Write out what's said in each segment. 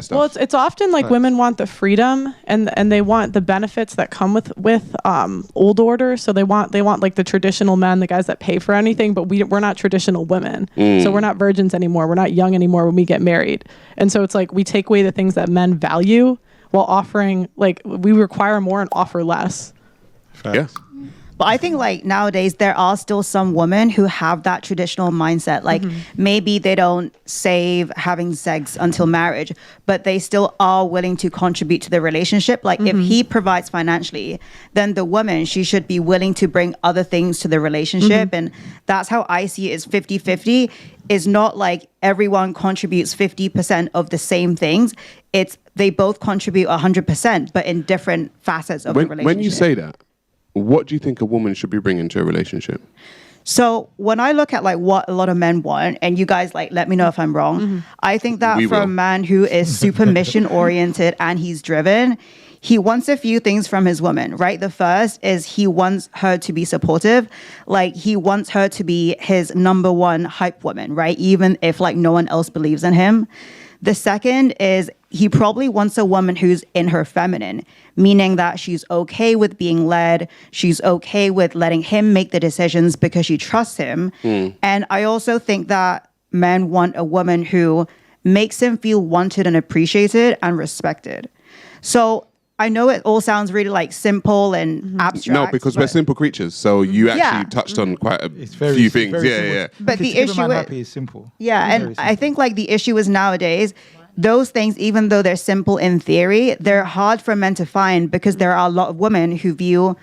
stuff. Well, it's often like women want the freedom and they want the benefits that come with old order. So they want like the traditional men, the guys that pay for anything, but we're not traditional women. So we're not virgins anymore. We're not young anymore when we get married. And so it's like we take away the things that men value while offering, like we require more and offer less. Yes. But I think like nowadays there are still some women who have that traditional mindset. Like maybe they don't save having sex until marriage, but they still are willing to contribute to the relationship. Like if he provides financially, then the woman, she should be willing to bring other things to the relationship. And that's how I see it, is 50-50. Is not like everyone contributes 50% of the same things. It's they both contribute 100%, but in different facets of the relationship. When you say that, what do you think a woman should be bringing to a relationship? So when I look at like what a lot of men want, and you guys like let me know if I'm wrong, I think that a man who is super mission oriented and he's driven, he wants a few things from his woman, right? The first is he wants her to be supportive. Like he wants her to be his number one hype woman, right? Even if like no one else believes in him. The second is he probably wants a woman who's in her feminine, meaning that she's okay with being led. She's okay with letting him make the decisions because she trusts him. And I also think that men want a woman who makes him feel wanted and appreciated and respected. So I know it all sounds really like simple and abstract. No, because we're simple creatures. So you actually touched on quite a few things. Yeah. But the issue is simple. Yeah, and simple. I think like the issue is nowadays, those things, even though they're simple in theory, they're hard for men to find because there are a lot of women who view,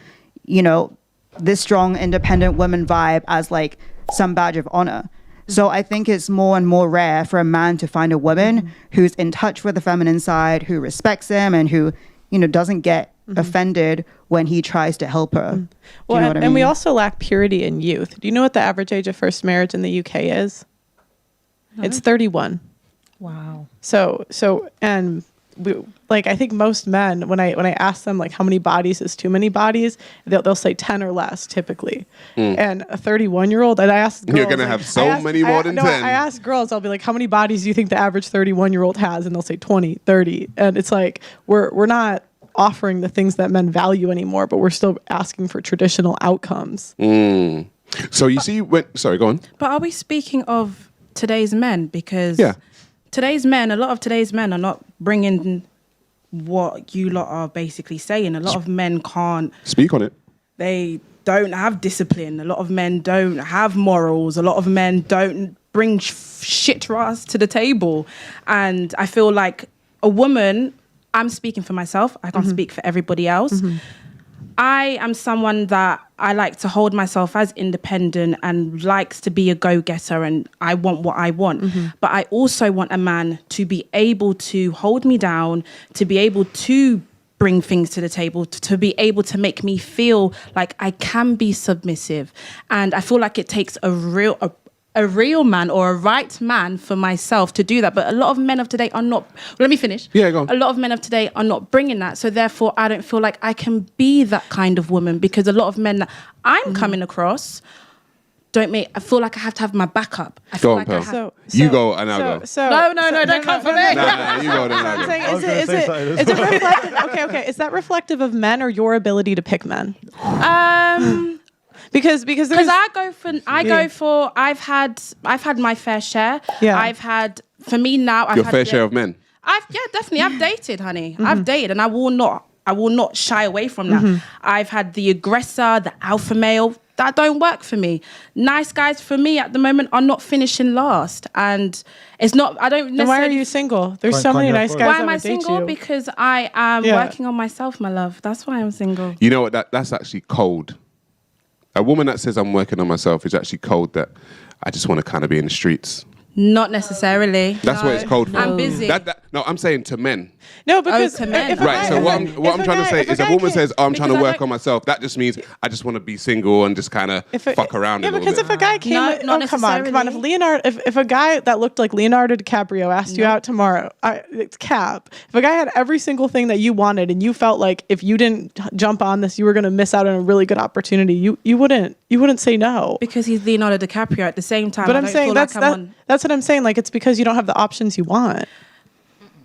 you know, this strong, independent woman vibe as like some badge of honor. So I think it's more and more rare for a man to find a woman who's in touch with the feminine side, who respects him and who, you know, doesn't get offended when he tries to help her. Well, you know and we also lack purity in youth. Do you know what the average age of first marriage in the UK is? It's 31. Wow. So and we, like I think most men, when I ask them like how many bodies is too many bodies, they'll say 10 or less typically. And a 31-year-old, and I ask girls, you're gonna have many more than 10. I ask girls, I'll be like, how many bodies do you think the average 31-year-old has? And they'll say 20, 30. And it's like we're not offering the things that men value anymore, but we're still asking for traditional outcomes. So you see, sorry, go on. But are we speaking of today's men? Because a lot of today's men are not bringing what you lot are basically saying. A lot of men can't speak on it. They don't have discipline. A lot of men don't have morals. A lot of men don't bring shit to us to the table. And I feel like a woman, I'm speaking for myself. I can't speak for everybody else. I am someone that I like to hold myself as independent and likes to be a go-getter, and I want what I want. But I also want a man to be able to hold me down, to be able to bring things to the table, to be able to make me feel like I can be submissive. And I feel like it takes a real man or a right man for myself to do that. But a lot of men of today are not. Let me finish. Yeah, go on. A lot of men of today are not bringing that. So therefore, I don't feel like I can be that kind of woman, because a lot of men that I'm coming across I feel like I have to have my backup. I feel like I have. You go and I'll go. No, don't come for me. No, you go then I'll go. Is it reflective? Okay. Is that reflective of men or your ability to pick men? Because I've had my fair share. Yeah. I've had your fair share of men. Definitely. I've dated, honey. I've dated, and I will not shy away from that. I've had the aggressor, the alpha male. That don't work for me. Nice guys for me at the moment are not finishing last, and it's not. I don't necessarily. Then why are you single? There's so many nice guys. Why am I single? Because I am working on myself, my love. That's why I'm single. You know what? That's actually cold. A woman that says I'm working on myself is actually cold. That I just want to kind of be in the streets. Not necessarily. That's what it's called for. I'm busy. No, I'm saying to men. No, because to men. Right. So what I'm trying to say is, if a woman says, "Oh, I'm trying to work on myself," that just means I just want to be single and just kind of fuck around a little bit. Yeah, because if a guy came, come on. If a guy that looked like Leonardo DiCaprio asked you out tomorrow, it's cap. If a guy had every single thing that you wanted and you felt like if you didn't jump on this, you were going to miss out on a really good opportunity, you wouldn't say no. Because he's Leonardo DiCaprio at the same time. But I'm saying that's what I'm saying. Like, it's because you don't have the options you want.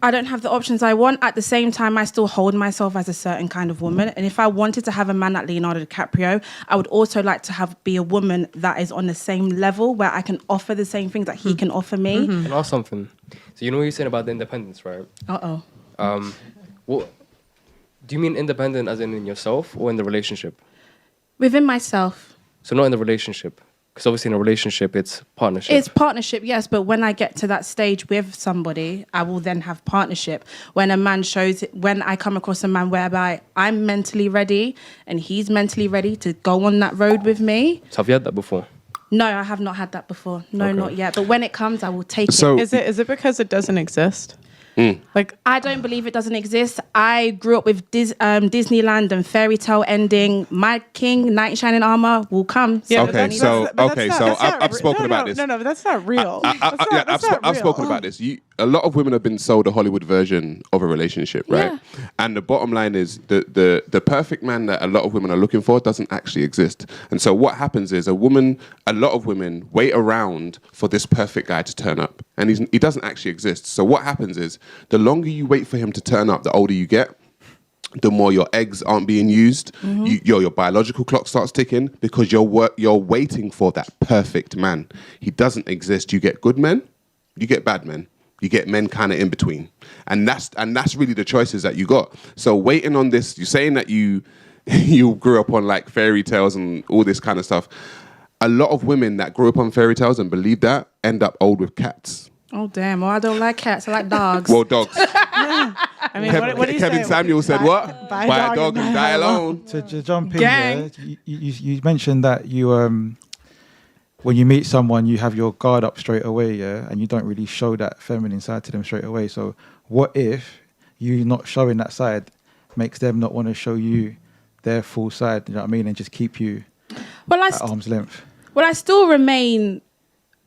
I don't have the options I want. At the same time, I still hold myself as a certain kind of woman. And if I wanted to have a man like Leonardo DiCaprio, I would also like to be a woman that is on the same level where I can offer the same things that he can offer me. Can I ask something? So you know what you're saying about the independence, right? What do you mean independent as in yourself or in the relationship? Within myself. So not in the relationship. Because obviously in a relationship, it's partnership. It's partnership, yes. But when I get to that stage with somebody, I will then have partnership. When I come across a man whereby I'm mentally ready and he's mentally ready to go on that road with me. So have you had that before? No, I have not had that before. No, okay. Not yet. But when it comes, I will take it. Is it because it doesn't exist? Like, I don't believe it doesn't exist. I grew up with Disneyland and fairy tale ending. My king, knight in shining armor, will come. Yeah, I've spoken about this. No, but that's not real. I've spoken about this. A lot of women have been sold a Hollywood version of a relationship, right? Yeah. And the bottom line is the perfect man that a lot of women are looking for doesn't actually exist. And so what happens is a lot of women wait around for this perfect guy to turn up, and he doesn't actually exist. So what happens is the longer you wait for him to turn up, the older you get, the more your eggs aren't being used. Mm-hmm. Your biological clock starts ticking because you're waiting for that perfect man. He doesn't exist. You get good men, you get bad men. You get men kind of in between. And that's really the choices that you got. So waiting on this, you're saying that you grew up on like fairy tales and all this kind of stuff. A lot of women that grew up on fairy tales and believe that end up old with cats. Oh, damn. Well, I don't like cats. I like dogs. Well, dogs. I mean, what do you Kevin say? Samuel said what? Buy a dog and die alone. To jump in there, you mentioned that you when you meet someone, you have your guard up straight away, yeah, and you don't really show that feminine side to them straight away. So what if you not showing that side makes them not want to show you their full side, you know what I mean, and just keep you at arm's length? Well, I still remain,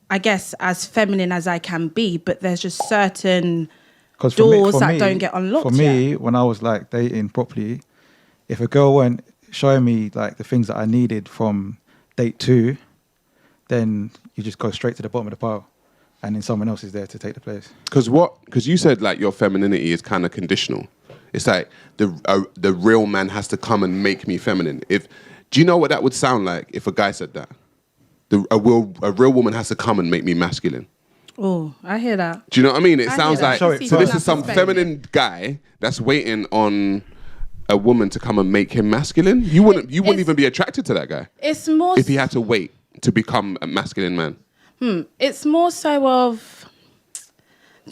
I guess, as feminine as I can be, but there's just certain doors that don't get unlocked. For me, when I was like dating properly, if a girl weren't showing me like the things that I needed from date 2, then you just go straight to the bottom of the pile, and then someone else is there to take the place. Because you said like your femininity is kind of conditional. It's like the real man has to come and make me feminine. Do you know what that would sound like if a guy said that? A real woman has to come and make me masculine. Oh, I hear that. Do you know what I mean? It sounds like so this is some feminine guy that's waiting on a woman to come and make him masculine. You wouldn't even be attracted to that guy. It's more if he had to wait to become a masculine man. It's more so of...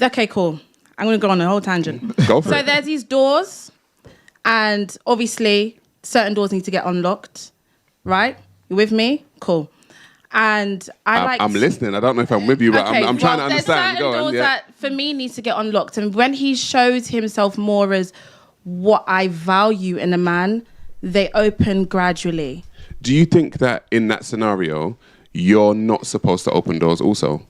Okay, cool. I'm going to go on a whole tangent. Go for it. So there's these doors, and obviously certain doors need to get unlocked, right? You with me? Cool. And I'm listening. I don't know if I'm with you, but I'm trying to understand. There's certain doors that for me needs to get unlocked, and when he shows himself more as what I value in a man, they open gradually. Do you think that in that scenario, you're not supposed to open doors also?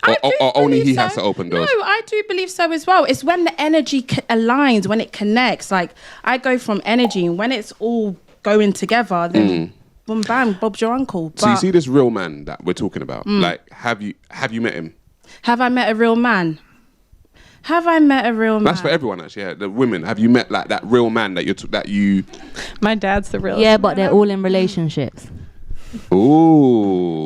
Or only he has to open doors? No, I do believe so as well. It's when the energy aligns, when it connects. Like, I go from energy, and when it's all going together, then boom, bam, Bob's your uncle. So you see this real man that we're talking about. Like, have you met him? Have I met a real man? Have I met a real man? That's for everyone, actually. Yeah. The women, have you met like that real man that you? My dad's the real. Yeah, but they're all in relationships. Ooh.